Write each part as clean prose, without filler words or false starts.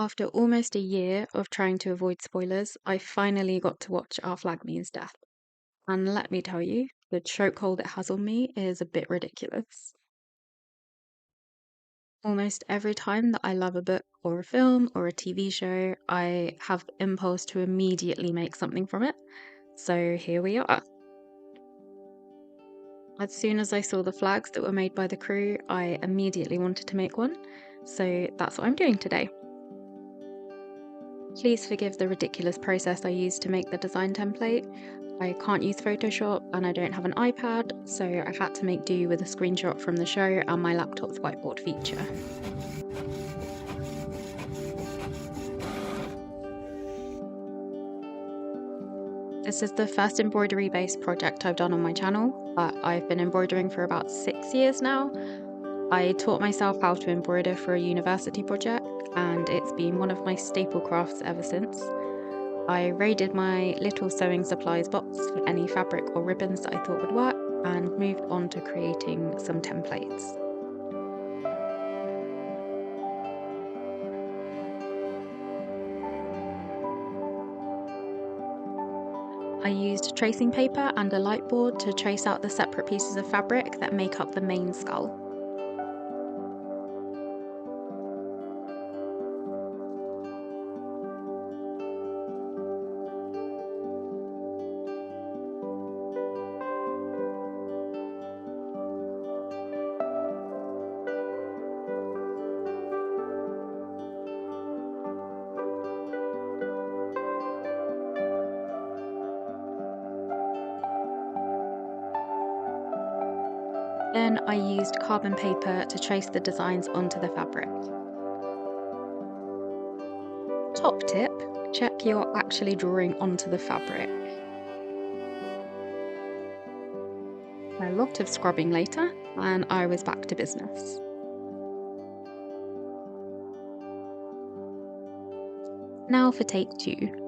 After almost a year of trying to avoid spoilers, I finally got to watch Our Flag Means Death. And let me tell you, the chokehold it has on me is a bit ridiculous. Almost every time that I love a book or a film or a TV show, I have the impulse to immediately make something from it. So here we are. As soon as I saw the flags that were made by the crew, I immediately wanted to make one. So that's what I'm doing today. Please forgive the ridiculous process I used to make the design template. I can't use Photoshop and I don't have an iPad, so I had to make do with a screenshot from the show and my laptop's whiteboard feature. This is the first embroidery-based project I've done on my channel, but I've been embroidering for about 6 years now. I taught myself how to embroider for a university project, and it's been one of my staple crafts ever since. I raided my little sewing supplies box for any fabric or ribbons that I thought would work, and moved on to creating some templates. I used tracing paper and a light board to trace out the separate pieces of fabric that make up the main skull. Then I used carbon paper to trace the designs onto the fabric. Top tip, check you're actually drawing onto the fabric. A lot of scrubbing later, and I was back to business. Now for take 2.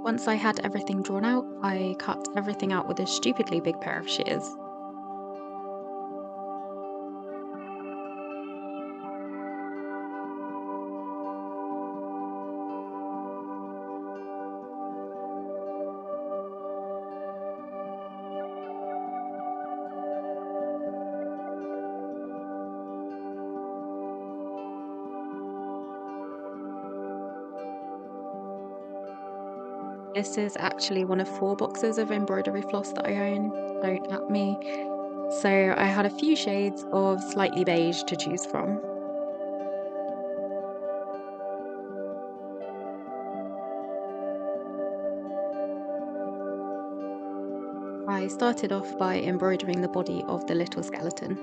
Once I had everything drawn out, I cut everything out with a stupidly big pair of shears. This is actually one of 4 boxes of embroidery floss that I own, don't at me. So I had a few shades of slightly beige to choose from. I started off by embroidering the body of the little skeleton.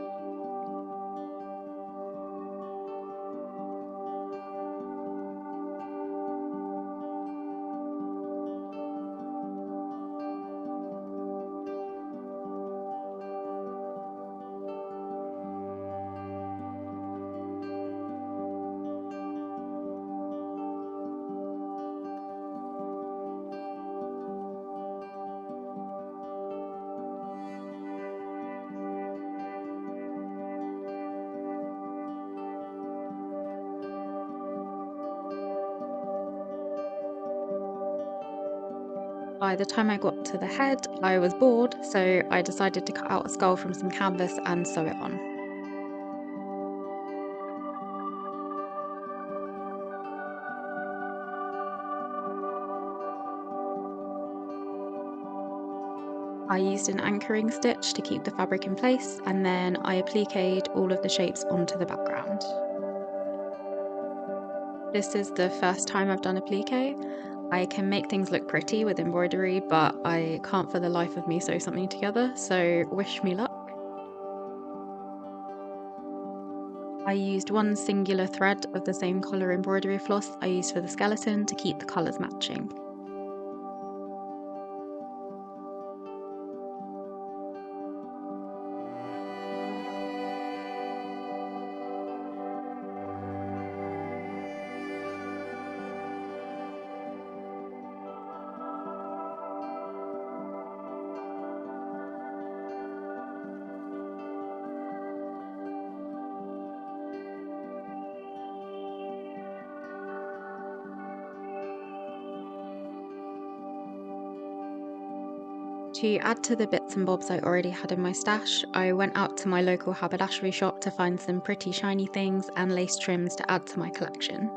By the time I got to the head, I was bored, so I decided to cut out a skull from some canvas and sew it on. I used an anchoring stitch to keep the fabric in place, and then I appliqued all of the shapes onto the background. This is the first time I've done applique. I can make things look pretty with embroidery, but I can't for the life of me sew something together, so wish me luck. I used one singular thread of the same colour embroidery floss I used for the skeleton to keep the colours matching. To add to the bits and bobs I already had in my stash, I went out to my local haberdashery shop to find some pretty shiny things and lace trims to add to my collection.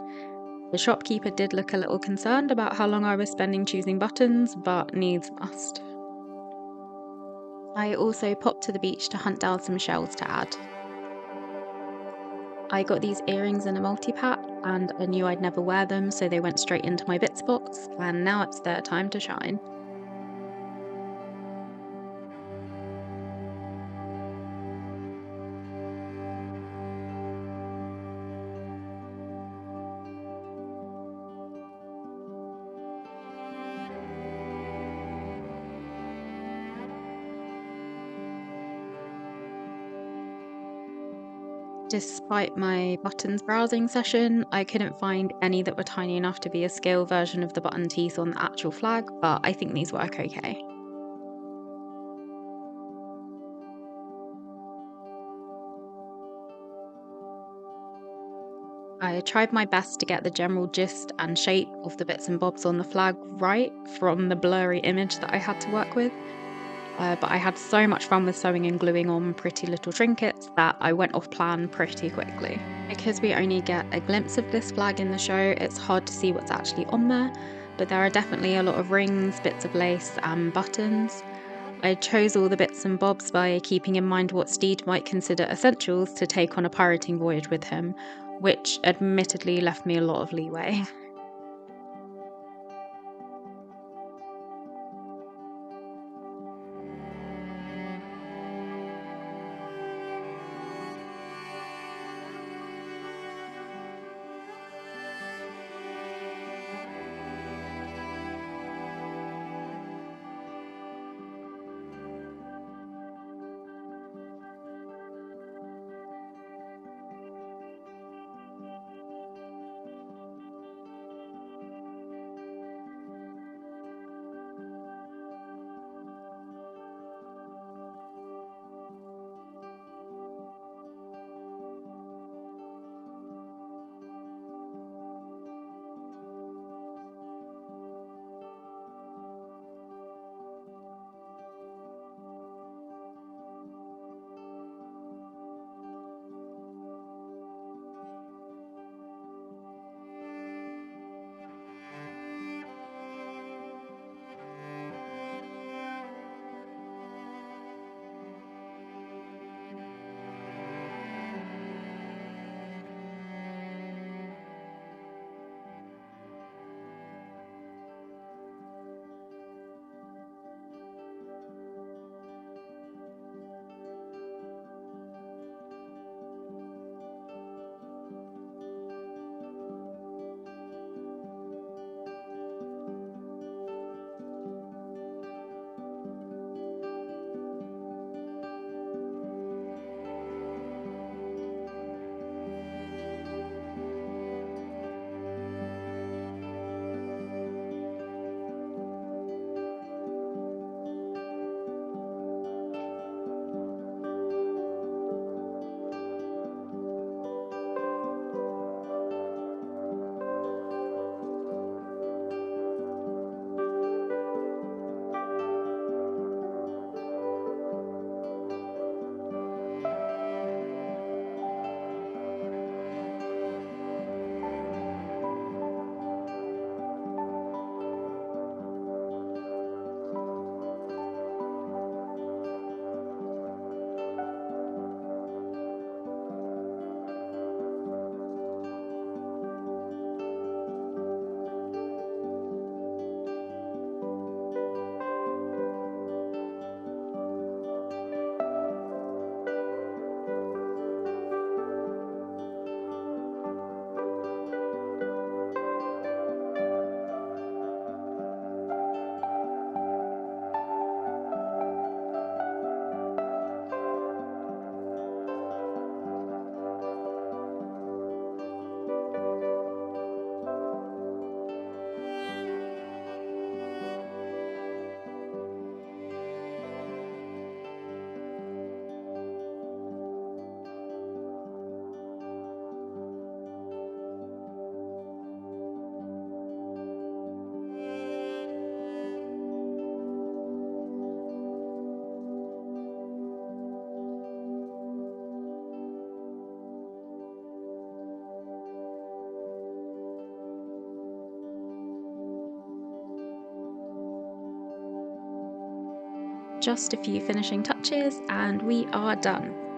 The shopkeeper did look a little concerned about how long I was spending choosing buttons, but needs must. I also popped to the beach to hunt down some shells to add. I got these earrings in a multi-pack and I knew I'd never wear them, so they went straight into my bits box, and now it's their time to shine. Despite my buttons browsing session, I couldn't find any that were tiny enough to be a scale version of the button teeth on the actual flag, but I think these work okay. I tried my best to get the general gist and shape of the bits and bobs on the flag right from the blurry image that I had to work with, but I had so much fun with sewing and gluing on pretty little trinkets that I went off plan pretty quickly. Because we only get a glimpse of this flag in the show, it's hard to see what's actually on there, but there are definitely a lot of rings, bits of lace and buttons. I chose all the bits and bobs by keeping in mind what Steed might consider essentials to take on a pirating voyage with him, which admittedly left me a lot of leeway. just a few finishing touches and we are done.